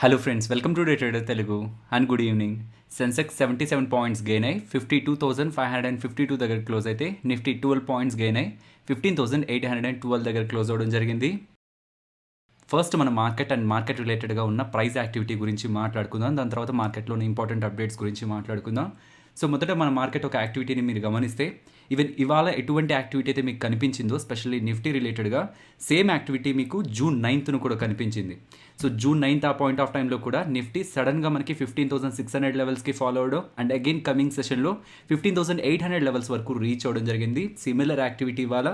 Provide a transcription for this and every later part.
Hello friends, welcome to day trader Telugu and good evening. Sensex 77 points gain అయ్యి 52,552 దగ్గర close అయితే Nifty 12 points gain అయ్యి 15,812 దగ్గర క్లోజ్ అవ్వడం జరిగింది. ఫస్ట్ మన మార్కెట్ అండ్ మార్కెట్ రిలేటెడ్గా ఉన్న ప్రైస్ యాక్టివిటీ గురించి మాట్లాడుకుందాం. దాని తర్వాత మార్కెట్లోని ఇంపార్టెంట్ అప్డేట్స్ గురించి మాట్లాడుకుందాం. సో మొదట మన మార్కెట్ ఒక యాక్టివిటీని మీరు గమనిస్తే ఈవెన్ ఇవాళ ఎటువంటి యాక్టివిటీ అయితే మీకు కనిపించిందో స్పెషల్లీ నిఫ్టీ రిలేటెడ్గా సేమ్ యాక్టివిటీ మీకు జూన్ 9th కూడా కనిపించింది. సో జూన్ 9th ఆ పాయింట్ ఆఫ్ టైంలో కూడా నిఫ్టీ సడన్గా మనకి 15,600 లెవెల్స్కి ఫాలో అవడం అండ్ అగైన్ కమింగ్ సెషన్లో 15,800 లెవెల్స్ వరకు రీచ్ అవ్వడం జరిగింది. సిమిలర్ యాక్టివిటీ ఇవాళ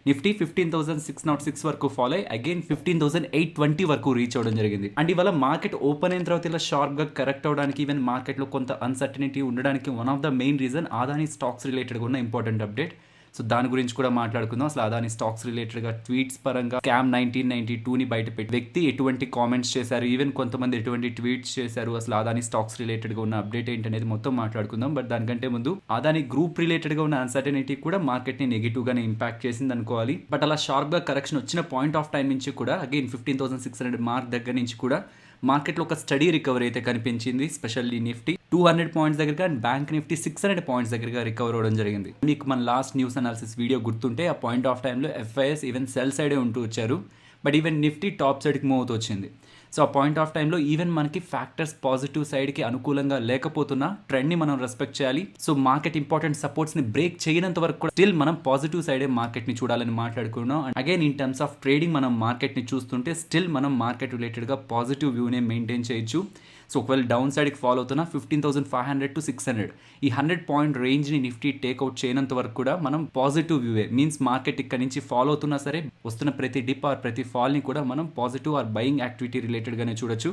నిఫ్టీ 15,606 వరకు ఫాలో అయ్యి అగైన్ 15,820 వరకు రీచ్ అవ్వడం జరిగింది. అండ్ ఇవాళ మార్కెట్ ఓపెన్ అయిన తర్వాత ఇలా షార్ప్గా కరెక్ట్ అవడానికి ఈవెన్ మార్కెట్లో కొంత అన్సర్టనిటీ ఉండడానికి one of the main reason Adani stocks రిలేటెడ్గా ఉన్న ఇంపార్టెంట్ అప్డేట్. సో దాని గురించి కూడా మాట్లాడుకుందాం. అసలు అదానీ స్టాక్స్ రిలేటెడ్గా ట్వీట్స్ పరంగా స్కామ్ 1992ని బయట పెట్టి వ్యక్తి ఎటువంటి కామెంట్స్ చేశారు, ఈవెన్ కొంతమంది ఎటువంటి ట్వీట్స్ చేశారు, అసలు అదానీ స్టాక్స్ రిలేటెడ్గా ఉన్న అప్డేట్ ఏంటనేది మొత్తం మాట్లాడుకుందాం. బట్ దానికంటే ముందు అదానీ గ్రూప్ రిలేటెడ్గా ఉన్న అన్సర్టనిటీ కూడా మార్కెట్ని నెగిటివ్గానే ఇంపాక్ట్ చేసింది అనుకోవాలి. బట్ అలా షార్ప్గా కరెక్షన్ వచ్చిన పాయింట్ ఆఫ్ టైం నుంచి కూడా అగైన్ 15,600 మార్క్ దగ్గర నుంచి కూడా మార్కెట్లో ఒక స్టడీ రికవరీ అయితే కనిపించింది. స్పెషల్లీ నిఫ్టీ 200 పాయింట్స్ దగ్గరగా అండ్ బ్యాంక్ నిఫ్టీ 600 పాయింట్స్ దగ్గరగా రికవర్ అవ్వడం జరిగింది. మీకు మన లాస్ట్ న్యూస్ అనాలిసిస్ వీడియో గుర్తుంటే ఆ పాయింట్ ఆఫ్ టైంలో ఎఫ్ఐఎస్ ఈవెన్ సెల్ సైడే ఉంటూ వచ్చారు. బట్ ఈవెన్ నిఫ్టీ టాప్ సైడ్కి మూవ్ అవుతూ వచ్చింది. సో ఆ పాయింట్ ఆఫ్ టైంలో ఈవెన్ మనకి ఫ్యాక్టర్స్ పాజిటివ్ సైడ్కి అనుకూలంగా లేకపోతున్నా ట్రెండ్ని మనం రెస్పెక్ట్ చేయాలి. సో మార్కెట్ ఇంపార్టెంట్ సపోర్ట్స్ని బ్రేక్ చేయనంత వరకు కూడా స్టిల్ మనం పాజిటివ్ సైడే మార్కెట్ని చూడాలని మాట్లాడుకున్నాం. And again in terms of trading మనం మార్కెట్ని చూస్తుంటే స్టిల్ మనం మార్కెట్ రిలేటెడ్గా పాజిటివ్ వ్యూనే మెయింటైన్ చేయొచ్చు. సో ఒకవేళ డౌన్ సైడ్కి ఫాలో అవుతున్న 15,500 to 600 ఈ 100 పాయింట్ రేంజ్ని నిఫ్టీ టేక్అవుట్ చేయనంత వరకు కూడా మనం పాజిటివ్ వ్యూవే మీన్స్ మార్కెట్ ఇక్కడ నుంచి ఫాలో అవుతున్నా సరే వస్తున్న ప్రతి డిప్ ఆర్ ప్రతి ఫాల్ని కూడా మనం పాజిటివ్ ఆర్ బయింగ్ యాక్టివిటీ రిలేటెడ్గానే చూడొచ్చు.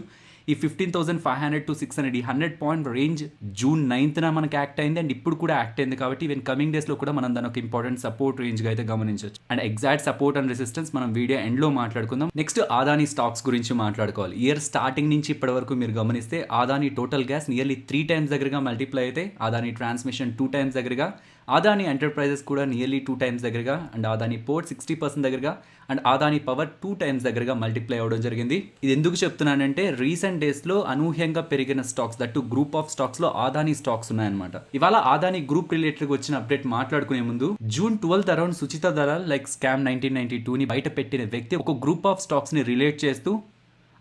ఈ 15,500 to 600 ఈ 100 పాయింట్ రేంజ్ జూన్ 9th మనకి యాక్ట్ అయింది అండ్ ఇప్పుడు కూడా యాక్ట్ అయింది కాబట్టి ఈవెన్ కమింగ్ డేస్లో కూడా మనం దాని ఒక ఇంపార్టెంట్ సపోర్ట్ రేంజ్గా అయితే గమనించవచ్చు. And exact support and resistance మనం వీడియో ఎండ్లో మాట్లాడుకుందాం. నెక్స్ట్ అదానీ స్టాక్స్ గురించి మాట్లాడుకోవాలి. ఇయర్ స్టార్టింగ్ నుంచి ఇప్పటి వరకు మీరు గమనిస్తే Adani total gas nearly 3 times దగ్గరగా మల్టిప్లై అయితే అదానీ ట్రాన్స్మిషన్ 2 times దగ్గరగా, అదానీ ఎంటర్ప్రైజెస్ కూడా నియర్లీ 2 times దగ్గరగా అండ్ అదానీ పోర్ట్ 60% దగ్గరగా అండ్ అదానీ పవర్ 2 times దగ్గరగా మల్టిప్లై అవ్వడం జరిగింది. ఇది ఎందుకు చెప్తున్నానంటే రీసెంట్ డేస్లో అనూహ్యంగా పెరిగిన స్టాక్స్ దట్టు గ్రూప్ ఆఫ్ స్టాక్స్లో అదానీ స్టాక్స్ ఉన్నాయన్నమాట. ఇవాళ అదానీ గ్రూప్ రిలేటెడ్గా వచ్చిన అప్డేట్ మాట్లాడుకునే ముందు June 12th around Sucheta Dalal like scam 1992ని బయట పెట్టిన వ్యక్తి ఒక గ్రూప్ ఆఫ్ స్టాక్స్ని రిలేట్ చేస్తూ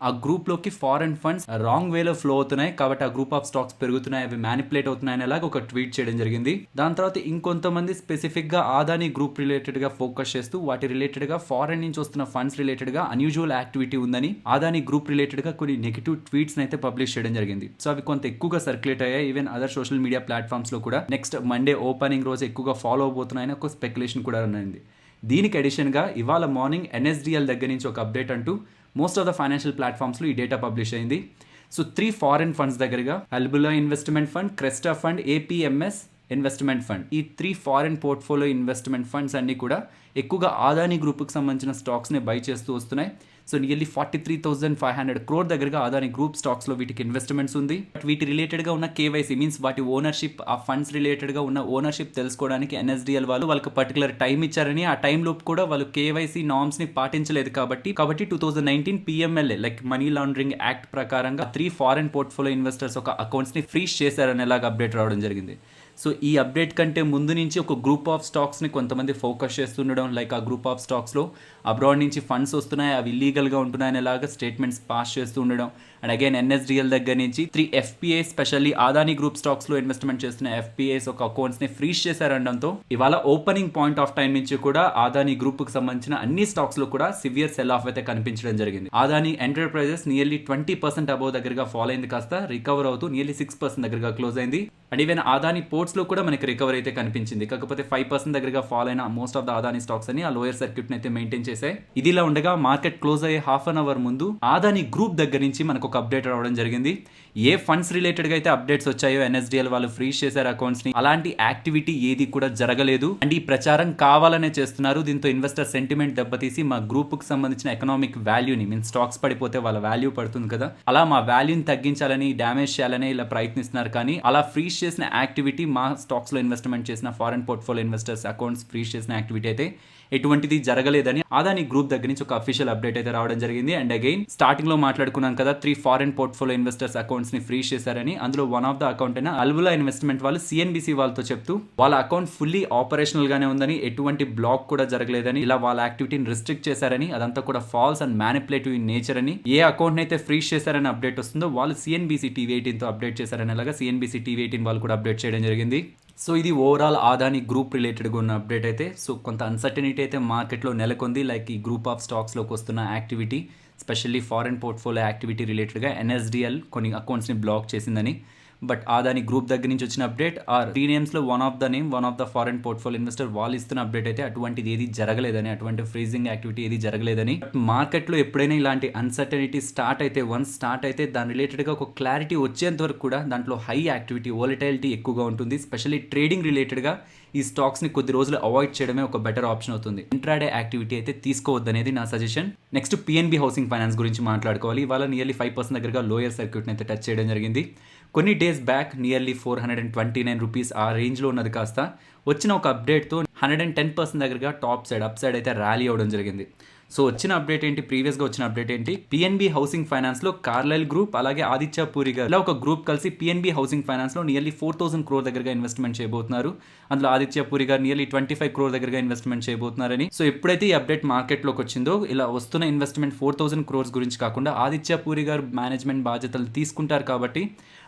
ఆ గ్రూప్లోకి ఫారెన్ ఫండ్స్ రాంగ్ వేలో ఫ్లో అవుతున్నాయి కాబట్టి ఆ గ్రూప్ ఆఫ్ స్టాక్స్ పెరుగుతున్నాయి, అవి మ్యానిపులేట్ అవుతున్నాయని అలాగ ఒక ట్వీట్ చేయడం జరిగింది. దాని తర్వాత ఇంకొంతమంది స్పెసిఫిక్గా అదానీ గ్రూప్ రిలేటెడ్గా ఫోకస్ చేస్తూ వాటి రిలేటెడ్గా ఫారెన్ నుంచి వస్తున్న ఫండ్స్ రిలేటెడ్గా అన్యూజువల్ యాక్టివిటీ ఉందని అదానీ గ్రూప్ రిలేటెడ్గా కొన్ని నెగిటివ్ ట్వీట్స్ అయితే పబ్లిష్ చేయడం జరిగింది. సో అవి కొంత ఎక్కువగా సర్క్యులేట్ అయ్యాయి. ఈవెన్ అదర్ సోషల్ మీడియా ప్లాట్ఫామ్స్లో కూడా నెక్స్ట్ మండే ఓపెనింగ్ రోజు ఎక్కువగా ఫాలో అవబోతున్నాయని ఒక స్పెక్యులేషన్ కూడా ఉన్నది. దీనికి అడిషన్గా ఇవాళ మార్నింగ్ ఎన్ఎస్డిఎల్ దగ్గర నుంచి ఒక అప్డేట్ అంటూ మోస్ట్ ఆఫ్ ద ఫైనాన్షియల్ ప్లాట్ఫామ్స్లో ఈ డేటా పబ్లిష్ అయింది. సో 3 ఫారెన్ ఫండ్స్ దగ్గరగా Albula investment fund, Cresta fund, APMS investment fund ఈ 3 ఫారెన్ పోర్ట్ఫోలియో ఇన్వెస్ట్మెంట్ ఫండ్స్ అన్నీ కూడా ఎక్కువగా అదానీ గ్రూప్కి సంబంధించిన స్టాక్స్ని బై చేస్తూ వస్తున్నాయి. సో నియర్లీ 43,500 crore దగ్గరగా అదానీ గ్రూప్ స్టాక్స్లో వీటికి ఇన్వెస్ట్మెంట్స్ ఉంది. బట్ వీటి రిలేటెడ్గా ఉన్న కేవైసీ మీన్స్ వాటి ఓనర్షిప్ ఆ ఫండ్స్ రిలేటెడ్గా ఉన్న ఓనర్షిప్ తెలుసుకోవడానికి ఎన్ఎస్డిఎల్ వాళ్ళకి పర్టికులర్ టైం ఇచ్చారని ఆ టైం లోపు కూడా వాళ్ళు కేవైసీ నామ్స్ని పాటించలేదు కాబట్టి 2019 PMLA like money laundering act ప్రకారంగా 3 ఫారెన్ పోర్ట్ఫోలియో ఇన్వెస్టర్స్ ఒక అకౌంట్స్ని ఫ్రీజ్ చేశారని ఎలాగ అప్డేట్ రావడం జరిగింది. సో ఈ అప్డేట్ కంటే ముందు నుంచి ఒక గ్రూప్ ఆఫ్ స్టాక్స్ని కొంతమంది ఫోకస్ చేస్తుండడం లైక్ ఆ గ్రూప్ ఆఫ్ స్టాక్స్లో అబ్రాడ్ నుంచి ఫండ్స్ వస్తున్నాయి, అవి ఇల్లీగల్గా ఉంటున్నాయని ఎలాగ స్టేట్మెంట్స్ పాస్ చేస్తూ ఉండడం అండ్ అగైన్ ఎన్ఎస్డిఎల్ దగ్గర నుంచి 3 FPA స్పెషల్లీ అదానీ గ్రూప్ స్టాక్స్లో ఇన్వెస్ట్మెంట్ చేస్తున్న FPAs ఒక అకౌంట్స్ని ఫ్రీజ్ చేశారనడంతో ఇవాళ ఓపెనింగ్ పాయింట్ ఆఫ్ టైం నుంచి కూడా అదానీ గ్రూప్కి సంబంధించిన అన్ని స్టాక్స్లో కూడా సివియర్ సెల్ ఆఫ్ అయితే కనిపించడం జరిగింది. అదానీ ఎంటర్ప్రైజెస్ నియర్లీ 20% అబౌవ్ దగ్గరగా ఫాలో అయింది, కాస్త రికవర్ అవుతూ నియర్లీ 6% దగ్గరగా క్లోజ్ అయింది. అండ్ ఈవెన్ అదానీ పోర్ట్స్లో కూడా మనకి రికవర్ అయితే కనిపించింది, కాకపోతే 5% దగ్గరగా ఫాలో అయిన most of the Adani stocks అని ఆ లోయర్ సర్క్యూట్ని అయితే మెయింటైన్ చేశాయి. ఇదిలా ఉండగా మార్కెట్ క్లోజ్ అయ్యే హాఫ్ అన్ అవర్ ముందు అదానీ గ్రూప్ దగ్గర నుంచి మనకు ఒక అప్డేట్ రావడం జరిగింది. ఏ ఫండ్స్ రిలేటెడ్గా అయితే అప్డేట్స్ వచ్చాయో ఎన్ఎస్డిఎల్ వాళ్ళు ఫ్రీజ్ చేశారు అకౌంట్స్ని, అలాంటి యాక్టివిటీ ఏది కూడా జరగలేదు అండ్ ఈ ప్రచారం కావాలనే చేస్తున్నారు. దీంతో ఇన్వెస్టర్ సెంటిమెంట్ దెబ్బతీసి మా గ్రూప్కి సంబంధించిన ఎకనామిక్ వాల్యూని మీన్స్ స్టాక్స్ పడిపోతే వాళ్ళ వాల్యూ పడుతుంది కదా, అలా మా వాల్యూని తగ్గించాలని డ్యామేజ్ చేయాలని ఇలా ప్రయత్నిస్తున్నారు. కానీ అలా ఫ్రీజ్ చేసిన యాక్టివిటీ మా స్టాక్స్లో ఇన్వెస్ట్మెంట్ చేసిన foreign portfolio investors accounts freeze చేసిన యాక్టివిటీ అయితే ఎటువంటిది జరగలేదని అదాని గ్రూప్ దగ్గర నుంచి ఒక అఫీషియల్ అప్డేట్ అయితే రావడం జరిగింది. అండ్ అగైన్ స్టార్టింగ్ లో మాట్లాడుకున్నాం కదా 3 ఫారెన్ పోర్ట్ఫోలియో ఇన్వెస్టర్స్ అకౌంట్స్ ని ఫ్రీజ్ చేశారని. అందులో వన్ ఆఫ్ ద అకౌంట్ అయినా అల్వులా ఇన్వెస్ట్మెంట్ వాళ్ళు సిఎన్బిసి వాళ్ళతో చెప్తూ వాళ్ళ అకౌంట్ ఫుల్లీ ఆపరేషనల్ గానే ఉందని, ఎటువంటి బ్లాక్ కూడా జరగలేదని, ఇలా వాళ్ళ యాక్టివిటీని రిస్ట్రిక్ట్ చేశారని, అదంతా కూడా false and manipulative in nature అని, ఏ అకౌంట్ అయితే ఫ్రీజ్ చేశారని అప్డేట్ వస్తుందో వాళ్ళు సిఎన్బిసి టీవీ 18 తో అప్డేట్ చేశారని, అలాగా సిఎన్బిసి టీవీ 18 వాళ్ళు కూడా అప్డేట్ చేయడం జరిగింది. సో ఇది ఓవరాల్ అదాని గ్రూప్ రిలేటెడ్గా ఉన్న అప్డేట్ అయితే. సో కొంత అన్సర్టనిటీ అయితే మార్కెట్లో నెలకొంది. లైక్ ఈ గ్రూప్ ఆఫ్ స్టాక్స్లోకి వస్తున్న activity, specially foreign portfolio activity రిలేటెడ్గా ఎన్ఎస్డిఎల్ కొన్ని అకౌంట్స్ని బ్లాక్ చేసిందని. బట్ అదాని గ్రూప్ దగ్గర నుంచి వచ్చిన అప్డేట్ ఆర్ త్రీ నేమ్స్లో one of the foreign portfolio investor వాళ్ళు ఇస్తున్న అప్డేట్ అయితే అటువంటిది ఏది జరగలేదని, అటువంటి ఫ్రీజింగ్ యాక్టివిటీ ఏది జరగలేదని. మార్కెట్లో ఎప్పుడైనా ఇలాంటి అన్సర్టనిటీ స్టార్ట్ అయితే దాని రిలేటెడ్గా ఒక క్లారిటీ వచ్చేంత వరకు కూడా దాంట్లో హై యాక్టివిటీ, వోలటైలిటీ ఎక్కువగా ఉంటుంది. స్పెషల్లీ ట్రేడింగ్ రిలేటెడ్గా ఈ స్టాక్స్ని కొద్ది రోజులు అవాయిడ్ చేయడమే ఒక బెటర్ ఆప్షన్ అవుతుంది. ఇంట్రాడే యాక్టివిటీ అయితే తీసుకోవద్దనేది నా suggestion. Next PNB housing finance గురించి మాట్లాడుకోవాలి. ఇవాళ నియర్లీ 5% దగ్గరగా లోయర్ సర్క్యూట్ని అయితే టచ్ చేయడం జరిగింది. కొన్ని డేస్ బ్యాక్ నియర్లీ 429 రూపీస్ ఆ రేంజ్లో ఉన్నది కాస్త వచ్చిన ఒక అప్డేట్తో 110% దగ్గరగా టాప్ సైడ్ అప్ సైడ్ అయితే ర్యాలీ అవ్వడం జరిగింది. సో వచ్చిన అప్డేట్ ఏంటి, ప్రీవియస్గా వచ్చిన అప్డేట్ ఏంటి, పిఎన్బి హౌసింగ్ ఫైనాన్స్లో కార్లైల్ గ్రూప్ అలాగే ఆదిత్య పూరి గారు ఇలా ఒక గ్రూప్ కలిసి పిఎన్బి హౌసింగ్ ఫైనాన్స్లో నియర్లీ 4,000 crore దగ్గరగా ఇన్వెస్ట్మెంట్ చేయబోతున్నారు. అందులో ఆదిత్య పూరి గారు నియర్లీ 25 crore దగ్గరగా ఇన్వెస్ట్మెంట్ చేయబోతున్నారని. సో ఎప్పుడైతే ఈ అప్డేట్ మార్కెట్లోకి వచ్చిందో ఇలా వస్తున్న ఇన్వెస్ట్మెంట్ 4,000 crores గురించి కాకుండా ఆదిత్య పూరి గారు మేనేజ్మెంట్ బాధ్యతలు తీసుకుంటారు కాబట్టి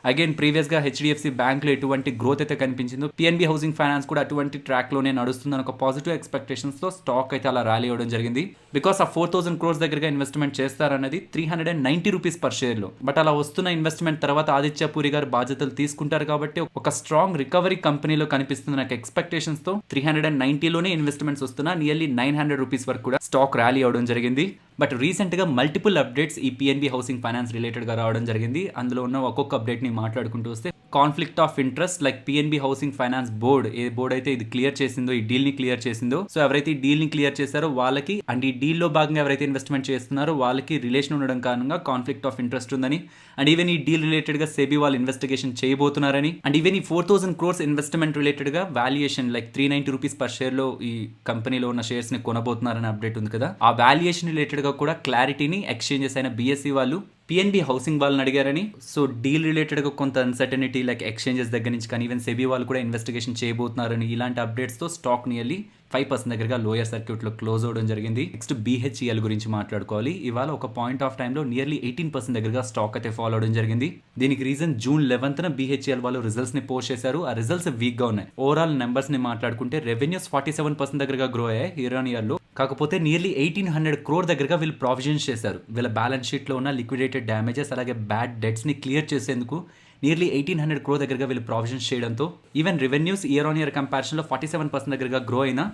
అగైన్ ప్రీవియస్గా హెచ్డిఎఫ్సి బ్యాంక్లో ఎటువంటి గ్రోత్ అయితే కనిపించిందో పిఎన్బి హౌసింగ్ ఫైనాన్స్ కూడా అటువంటి ట్రాక్లోనే నడుస్తుందని ఒక పాజిటివ్ ఎక్స్పెక్టేషన్స్తో స్టాక్ అయితే అలా ర్యాలీ అవ్వడం జరిగింది. బికాస్ ఆ 4,000 crores దగ్గరగా ఇన్వెస్ట్మెంట్ చేస్తారన్నది 390 రూపీస్ పర్ షేర్లో. బట్ అలా వస్తున్న ఇన్వెస్ట్మెంట్ తర్వాత ఆదిత్య పూరి గారు బాధ్యతలు తీసుకుంటారు కాబట్టి ఒక స్ట్రాంగ్ రికవరీ కంపెనీలో కనిపిస్తుంది నాకు ఎక్స్పెక్టేషన్స్తో. 390లోనే ఇన్వెస్ట్మెంట్స్ వస్తున్నా నియర్లీ 900 రూపీస్ వరకు కూడా స్టాక్ ర్యాలీ అవ్వడం జరిగింది. బట్ రీసెంట్గా మల్టిపుల్ అప్డేట్స్ ఈ పిఎన్బి హౌసింగ్ ఫైనాన్స్ రిలేటెడ్గా రావడం జరిగింది. అందులో ఉన్న ఒక్కొక్క అప్డేట్ని మాట్లాడుకుంటూ వస్తే conflict of interest like PNB housing finance board A board అయితే ఇది క్లియర్ చేసిందో, ఈ డీల్ని క్లియర్ చేసిందో, సో ఎవరైతే ఈ డీల్ని క్లియర్ చేశారో వాళ్ళకి అండ్ ఈ డీల్లో భాగంగా ఎవరైతే ఇన్వెస్ట్మెంట్ చేస్తున్నారో వాళ్ళకి రిలేషన్ ఉండడం కారణంగా కాన్ఫ్లిక్ట్ ఆఫ్ ఇంట్రెస్ట్ ఉందని, అండ్ ఈవెన్ ఈ డీల్ రిలేటెడ్గా సెబీ వాళ్ళు ఇన్వెస్టిగేషన్ చేయబోతున్నారని, అండ్ ఈవెన్ ఈ 4,000 crores ఇన్వెస్ట్మెంట్ రిలేటెడ్గా వాల్యుయేషన్ లైక్ 390 రూపీస్ పర్ షేర్లో ఈ కంపెనీలో ఉన్న షేర్స్ని కొనబోతున్నారని అప్డేట్ ఉంది కదా. ఆ వాల్యుయేషన్ రిలేటెడ్గా కూడా క్లారిటీని ఎక్స్చేంజెస్ అయిన బిఎస్సి వాళ్ళు పిఎన్బి హౌసింగ్ వాళ్ళని అడిగారని. సో డీల్ రిలేటెడ్గా కొంత అన్సర్టనిటీ లైక్ ఎక్స్చేంజెస్ దగ్గర నుంచి కానీ ఈవెన్ సెబీ వాళ్ళు కూడా ఇన్వెస్టిగేషన్ చేయబోతున్నారని ఇలాంటి అప్డేట్స్తో స్టాక్ నియర్లీ 5% దగ్గరగా లోయర్ సర్క్యూట్లో క్లోజ్ అవ్వడం జరిగింది. నెక్స్ట్ బిహెచ్ఈఎల్ గురించి మాట్లాడుకోవాలి. ఇవాళ ఒక పాయింట్ ఆఫ్ టైంలో నియర్లీ 18% దగ్గరగా స్టాక్ అయితే ఫాలో అవడం జరిగింది. దీనికి రీజన్ June 11th బిహెచ్ఈఎల్ వాళ్ళు రిజల్ట్స్ని పోస్ట్ చేశారు. ఆ రిజల్ట్స్ వీక్గా ఉన్నాయి. ఓవరాల్ నెంబర్స్ని మాట్లాడుకుంటే రెవెన్యూస్ 47% దగ్గరగా గ్రో అయ్యాయి ఇయర్ ఆన్ ఇయర్లో. కాకపోతే నియర్లీ 1,800 crore దగ్గరగా వీళ్ళు ప్రావిజన్స్ చేశారు. వీళ్ళ బ్యాలెన్స్ షీట్లో ఉన్న లిక్విడేటెడ్ డ్యామేజెస్ అలాగే బ్యాడ్ డెట్స్ని క్లియర్ చేసేందుకు నియర్లీ 1,800 crore దగ్గరగా వీళ్ళు ప్రావిజన్స్ చేయడంతో even revenues year on year కంపారిజన్లో 47% దగ్గరగా గ్రో అయినా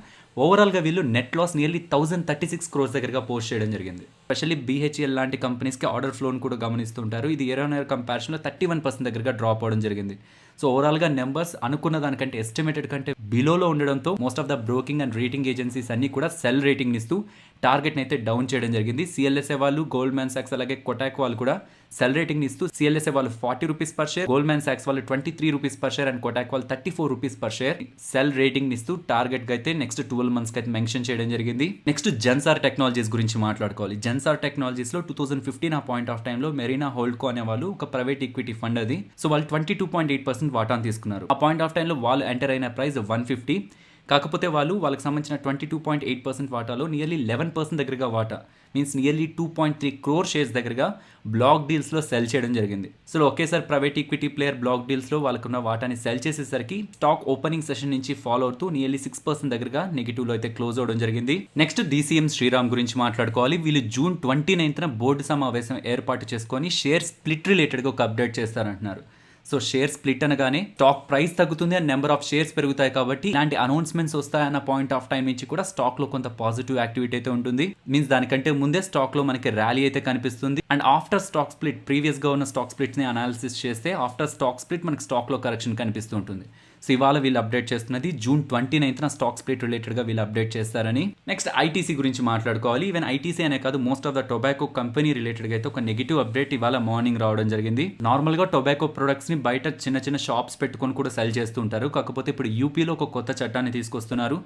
ఓవరాల్గా వీళ్ళు నెట్ లాస్ నియర్లీ 1,036 crores దగ్గరగా పోస్ట్ చేయడం జరిగింది. స్పెషల్లీ బిహెచ్ఈఎల్ లాంటి కంపెనీస్కి ఆర్డర్ ఫ్లోని కూడా గమనిస్తుంటారు. ఇది ఇయర్ ఆన్ ఇయర్ కంపారిజన్లో 31% దగ్గరగా డ్రాప్ అవడం జరిగింది. సో ఓవరాల్గా నెంబర్స్ అనుకున్న దానికంటే ఎస్టిమేటెడ్ కంటే బిలోలో ఉండడంతో most of the broking and rating agencies అన్ని కూడా సెల్ రేటింగ్ ఇస్తూ టార్గెట్ని అయితే డౌన్ చేయడం జరిగింది. సిఎల్ఎస్ఏ వాళ్ళు, గోల్డ్మ్యాన్ సాక్స్ అలాగే కొటాక్ వాళ్ళు కూడా సెల్ రేటింగ్ ఇస్తూ సిఎల్ఎస్ఏ వాళ్ళు 40 rupees per share, Goldman socks వాళ్ళు 23 rupees per share and Kotak వాళ్ళు 34 rupees per share cell rating ఇస్తూ టార్గెట్ అయితే నెక్స్ట్ 12 months అయితే మెన్షన్ చేయడం జరిగింది. నెక్స్ట్ జెన్సార్ టెక్నాలజీస్ గురించి మాట్లాడుకోవాలి. జెన్సార్ టెక్నాలజీస్ లో 2015 ఆ పాయింట్ ఆఫ్ టైంలో మెరీనా హోల్డ్కో అనే వాళ్ళు ఒక ప్రైవేట్ ఈక్విటీ ఫండ్ అది. సో వాళ్ళు 22.8% వాటాను తీసుకున్నారు. ఆ పాయింట్ ఆఫ్ టైంలో వాళ్ళు ఎంటర్ అయిన ప్రైస్ 150. కాకపోతే వాళ్ళకి సంబంధించిన 22.8% వాటాలో నియర్లీ 11% దగ్గరగా వాటా మీన్స్ నియర్లీ 2.3 crore షేర్స్ దగ్గరగా బ్లాక్ డీల్స్లో సెల్ చేయడం జరిగింది. సో ఒకేసారి ప్రైవేట్ ఈక్విటీ ప్లేయర్ బ్లాక్ డీల్స్లో వాళ్ళకున్న వాటాని సెల్ చేసేసరికి స్టాక్ ఓపెనింగ్ సెషన్ నుంచి ఫాలో అవుతూ నియర్లీ 6% దగ్గరగా నెగిటివ్లో అయితే క్లోజ్ అవడం జరిగింది. నెక్స్ట్ DCM శ్రీరామ్ గురించి మాట్లాడుకోవాలి. వీళ్ళు June 29th బోర్డు సమావేశం ఏర్పాటు చేసుకొని షేర్ స్ప్లిట్ రిలేటెడ్గా ఒక అప్డేట్ చేస్తారంటున్నారు. సో షేర్ స్ప్లిట్ అనగానే స్టాక్ ప్రైస్ తగ్గుతుంది అండ్ నెంబర్ ఆఫ్ షేర్స్ పెరుగుతాయి కాబట్టి ఇలాంటి అనౌన్స్మెంట్స్ వస్తాయన్న పాయింట్ ఆఫ్ టైం నుంచి కూడా స్టాక్ లో కొంత పాజిటివ్ యాక్టివిటీ అయితే ఉంటుంది. మీన్స్ దానికంటే ముందే స్టాక్ లో మనకి ర్యాలీ అయితే కనిపిస్తుంది. And after stock split previous గా ఉన్న స్టాక్ స్ప్లిట్స్ ని అనాలిసిస్ చేస్తే ఆఫ్టర్ స్టాక్ స్ప్లిట్ మనకి స్టాక్ లో కరెక్షన్ కనిపిస్తూ ఉంటుంది. సో ఇవాళ వీళ్ళు అప్డేట్ చేస్తున్నది June 29th స్టాక్ స్ప్లిట్ రిలేటెడ్గా వీళ్ళు అప్డేట్ చేస్తారని. నెక్స్ట్ ఐటీసీ గురించి మాట్లాడుకోవాలి. ఈవెన్ ఐటీసీ అనే కాదు most of the tobacco company రిలేటెడ్గా అయితే ఒక నెగిటివ్ అప్డేట్ ఇవాళ మార్నింగ్ రావడం జరిగింది. నార్మల్గా టొబాకో ప్రొడక్ట్స్ని బయట చిన్న చిన్న షాప్స్ పెట్టుకొని కూడా సెల్ చేస్తుంటారు. కాకపోతే ఇప్పుడు యూపీలో ఒక కొత్త చట్టాన్ని తీసుకొస్తున్నారు.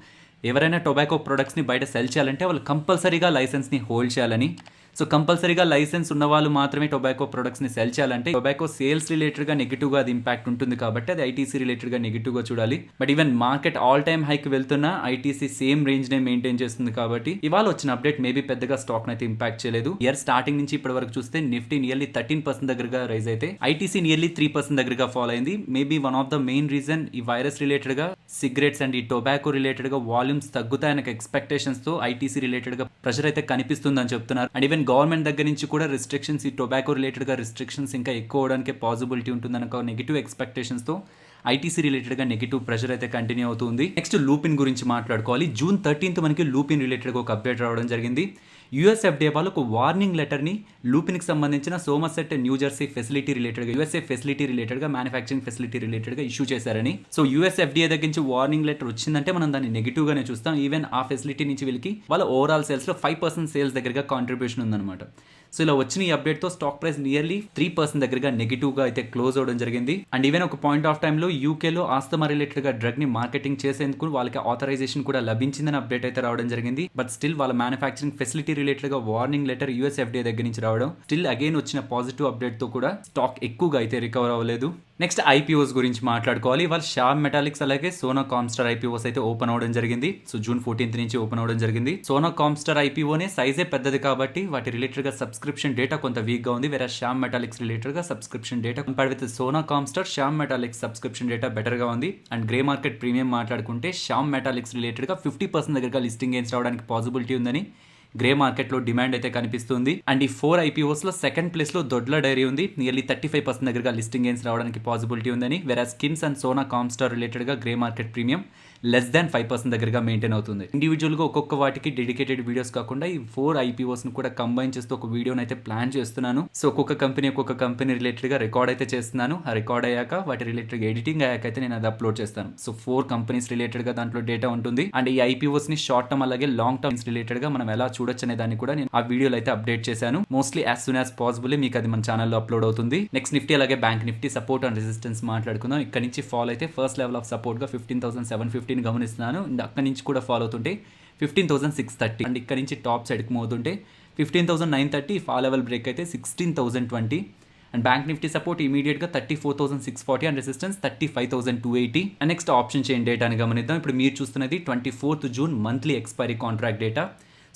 ఎవరైనా టొబాకో ప్రొడక్ట్స్ని బయట సెల్ చేయాలంటే వాళ్ళు కంపల్సరీగా లైసెన్స్ని హోల్డ్ చేయాలని. సో కంపల్సరీగా లైసెన్స్ ఉన్న వాళ్ళు మాత్రమే టొబాకో ప్రొడక్ట్స్ని సెల్ చేయాలంటే టొబాకో సేల్స్ రిలేటెడ్గా నెగిటివ్గా అది ఇంపాక్ట్ ఉంటుంది కాబట్టి అది ఐటీసీ రిలేటెడ్గా నెగిటివ్గా చూడాలి. But even market all time hike వెళ్తున్న ఐటీసీ సేమ్ రేంజ్నే మెయింటైన్ చేస్తుంది కాబట్టి ఇవాళ వచ్చిన అప్డేట్ మేబీ పెద్దగా స్టాక్ అయితే ఇంపాక్ట్ చేయలేదు. ఇయర్ స్టార్టింగ్ నుంచి ఇప్పటి వరకు చూస్తే నిఫ్టీ నియర్లీ 13% దగ్గరగా రైజ్ అయితే ఐటీసీ నియర్లీ 3% దగ్గరగా ఫాలో అయింది. Maybe one of the main reason ఈ వైరస్ రిలేటెడ్గా సిగరెట్స్ అండ్ ఈ టొబాకో రిలేటెడ్గా వాల్యూమ్స్ తగ్గుతాయన్న ఎక్స్పెక్టేషన్స్తో ఐటీసీ రిలేటెడ్గా ప్రెషర్ అయితే కనిపిస్తుందని చెప్తున్నారు. అండ్ ఈవెన్ గవర్నమెంట్ దగ్గర నుంచి కూడా రిస్ట్రిక్షన్స్ ఈ టొబాకో రిలేటెడ్గా రిస్ట్రిక్షన్స్ ఇంకా ఎక్కువ అవడానికి పాసిబిలిటీ ఉంటుందన్న ఒక నెగిటివ్ ఎక్స్పెక్టేషన్స్తో ఐటీసీ రిలేటెడ్గా నెగిటివ్ ప్రెషర్ అయితే కంటిన్యూ అవుతుంది. నెక్స్ట్ లూపిన్ గురించి మాట్లాడుకోవాలి. జూన్ 13th మనకి లూపిన్ రిలేటెడ్గా ఒక అప్డేట్ రావడం జరిగింది. యూఎస్ఎఫ్డిఏ వాళ్ళు ఒక వార్నింగ్ లెటర్ని లూపిన్కి సంబంధించిన సోమర్సెట్ న్యూ జెర్సీ ఫెసిలిటీ రిలేటెడ్గా యూఎస్ఏ ఫెసిలిటీ రిలేటెడ్గా మ్యానుఫ్యాక్చరింగ్ ఫెసిలిటీ రిలేటెడ్గా ఇష్యూ చేశారని. సో యూఎస్ఎఫ్డిఏ దగ్గర నుంచి వార్నింగ్ లెటర్ వచ్చిందంటే మనం దాన్ని నెగిటివ్గానే చూస్తాం. ఈవెన్ ఆ ఫెసిలిటీ నుంచి వీళ్ళకి వాళ్ళ ఓవరాల్ సేల్స్లో 5% సేల్స్ దగ్గరగా కాంట్రిబ్యూషన్ ఉందన్నమాట. సో ఇలా వచ్చిన ఈ అప్డేట్తో స్టాక్ ప్రైస్ నియర్లీ 3% దగ్గరగా నెగిటివ్గా అయితే క్లోజ్ అవడం జరిగింది. అండ్ ఈవెన్ ఒక పాయింట్ ఆఫ్ టైంలో యూకేలో ఆస్తమా రిలేటెడ్గా డ్రగ్ని మార్కెటింగ్ చేసేందుకు వాళ్ళకి ఆథరైజేషన్ కూడా లభించిందని అప్డేట్ అయితే రావడం జరిగింది. బట్ స్టిల్ వాళ్ళ మ్యానుఫ్యాక్చరింగ్ ఫెసిలిటీ రిలేటెడ్గా వార్నింగ్ లెటర్ యూఎస్ఎఫ్డిఏ దగ్గర నుంచి రావడం స్టిల్ అగైన్ వచ్చిన పాజిటివ్ అప్డేట్తో కూడా స్టాక్ ఎక్కువగా అయితే రికవర్ అవ్వలేదు. నెక్స్ట్ ఐపీఓస్ గురించి మాట్లాడుకోవాలి. వాళ్ళు శ్యామ్ మెటాలిక్స్ అలాగే సోనా కామ్స్టార్ ఐపీఓస్ అయితే ఓపెన్ అవడం జరిగింది. సో జూన్ 14th నుంచి ఓపెన్ అవడం జరిగింది. సోనా కామ్స్టార్ ఐపీఓనే సైజే పెద్దది కాబట్టి వాటి రిలేటెడ్గా సబ్స్క్రిప్షన్ డేటా కొంత వీక్గా ఉంది. వేరే శ్యామ్ మెటాలిక్స్ రిలేటెడ్గా subscription data compare with Sona Comstar Shyam Metalics subscription data బెటర్గా ఉంది. అండ్ గ్రే మార్కెట్ ప్రీమియం మాట్లాడుకుంటే శ్యామ్ మెటాలిక్స్ రిలేటెడ్గా 50% దగ్గరగా లిస్టింగ్ గెయిన్స్ రావడానికి పాసిబిలిటీ ఉందని గ్రే మార్కెట్లో డిమాండ్ అయితే కనిపిస్తుంది. అండ్ ఈ 4 ఐపీఓస్లో సెకండ్ ప్లేస్లో దొడ్ల డైరీ ఉంది. నియర్లీ 35% దగ్గరగా లిస్టింగ్ గెయిన్స్ రావడానికి పాసిబిలిటీ ఉందని. వేరే స్కిన్స్ అండ్ సోనా కామ్స్టార్ రిలేటెడ్గా grey market premium less than 5% దగ్గరగా మెయింటైన్ అవుతుంది. ఇండివిజువల్గా ఒక్కొక్క వాటికి డెడికేటెడ్ వీడియోస్ కాకుండా ఈ 4 ఐపీఓస్ని కూడా కంబైన్ చేస్తూ ఒక వీడియోని అయితే ప్లాన్ చేస్తున్నాను. సో ఒక్కొక్క కంపెనీ రిలేటెడ్గా రికార్డ్ అయితే చేస్తున్నాను. ఆ రికార్డ్ అయ్యాక వాటి రిలేటెడ్గా ఎడిటింగ్ అయ్యాక అయితే నేను అది అప్లోడ్ చేస్తాను. సో 4 కంపెనీస్ రిలేటెడ్గా దాంట్లో డేటా ఉంటుంది. అండ్ ఈ ఐపీఓస్ని షార్ట్ టర్మ్ అలాగే లాంగ్ టర్మ్స్ రిలేటెడ్గా మనం ఎలా చూడొచ్చు అనే దాన్ని కూడా నేను ఆ వీడియోలో అయితే అప్డేట్ చేశాను. Mostly as soon as possible మీకు అది మన ఛానల్లో అప్లోడ్ అవుతుంది. నెక్స్ట్ నిఫ్టీ అలాగే bank Nifty support and resistance మాట్లాడుకుందాం. ఇక్కడ నుంచి ఫాల్ అయితే ఫస్ట్ లెవెల్ ఆఫ్ సపోర్ట్గా 15,750 గమనిస్తున్నాను. అక్కడ నుంచి కూడా ఫాలో అవుతుంటే 15,630 అండ్ ఇక్కడ నుంచి టాప్ సైడ్కి మోతుంటే 15,930. ఫాల్ లెవెల్ బ్రేక్ అయితే 16,020 అండ్ బ్యాంక్ నిఫ్టీ సపోర్ట్ ఇమీడియట్గా 34,640 and resistance 35,280. And next option chain data అని గమనిద్దాం. ఇప్పుడు మీరు చూస్తున్నది 24th June monthly expiry contract data.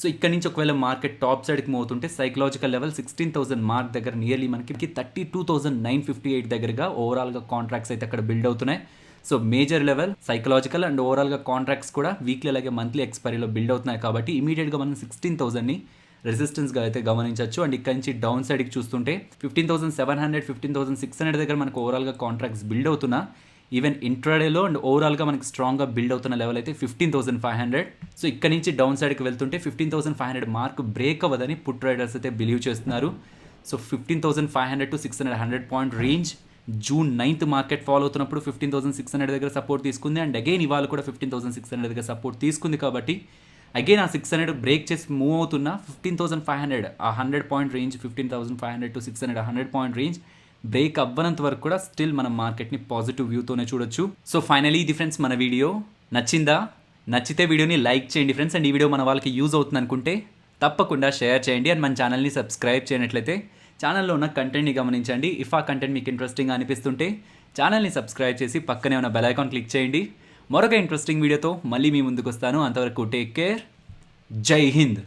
So ఇక్కడ నుంచి ఒకవేళ మార్కెట్ టాప్ సైడ్కి మోతుంటే సైకలాజికల్ లెవెల్ 16,000 మార్క్ దగ్గర నియర్లీ మనకి 32,958 దగ్గరగా ఓవరాల్గా కాంట్రాక్ట్స్ అయితే అక్కడ బిల్డ్ అవుతున్నాయి. So major level psychological and ఓవరాల్గా కాంట్రాక్ట్స్ కూడా వీక్లీ అలాగే మంత్లీ ఎక్స్పైరీలో బిల్డ్ అవుతున్నాయి కాబట్టి ఇమీడియట్గా మనం 16,000ని రెసిస్టెన్స్గా అయితే గమనించవచ్చు. అండ్ ఇక్కడ నుంచి డౌన్ సైడ్కి చూస్తుంటే 15,700 15,600 దగ్గర మనకు ఓవరాల్గా కాంట్రాక్ట్స్ బిల్డ్ అవుతున్నా ఈవెన్ ఇంట్రాడేలో అండ్ ఓవరాల్గా మనకి స్ట్రాంగ్గా బిల్డ్ అవుతున్న లెవెల్ అయితే 15,500. సో ఇక్కడ నుంచి డౌన్ సైడ్కి వెళ్తుంటే 15,500 మార్క్ బ్రేక్ అవ్వదని పుట్ రైడర్స్ అయితే బిలీవ్ చేస్తున్నారు. So 15,500 to 600 point range June 9th market follow అవుతున్నప్పుడు 15,600 దగ్గర సపోర్ట్ తీసుకుంది. అండ్ అగైన్ ఇవాళ కూడా 15,600 దగ్గర సపోర్ట్ తీసుకుంది కాబట్టి అగైన్ ఆ 600 బ్రేక్ చేసి మూవ్ అవుతున్న 15,500 ఆ 100 point range 15,500 to 600 100 point range break అవ్వనంత వరకు కూడా స్టిల్ మనం మార్కెట్ని పాజిటివ్ వ్యూతోనే చూడొచ్చు. సో ఫైనలీ ఇది ఫ్రెండ్స్ మన వీడియో నచ్చిందా? నచ్చితే వీడియోని లైక్ చేయండి ఫ్రెండ్స్. అండ్ ఈ వీడియో మన వాళ్ళకి యూజ్ అవుతుంది అనుకుంటే తప్పకుండా షేర్ చేయండి. అండ్ మన ఛానల్ని సబ్స్క్రైబ్ చేయనట్లయితే ఛానల్లో ఉన్న కంటెంట్ని గమనించండి. ఇఫ్ ఆ కంటెంట్ మీకు ఇంట్రెస్టింగ్గా అనిపిస్తుంటే ఛానల్ని సబ్స్క్రైబ్ చేసి పక్కనే ఉన్న బెల్ ఐకాన్ క్లిక్ చేయండి. మరొక ఇంట్రెస్టింగ్ వీడియోతో మళ్ళీ మీ ముందుకు వస్తాను. అంతవరకు టేక్ కేర్. జై హింద్.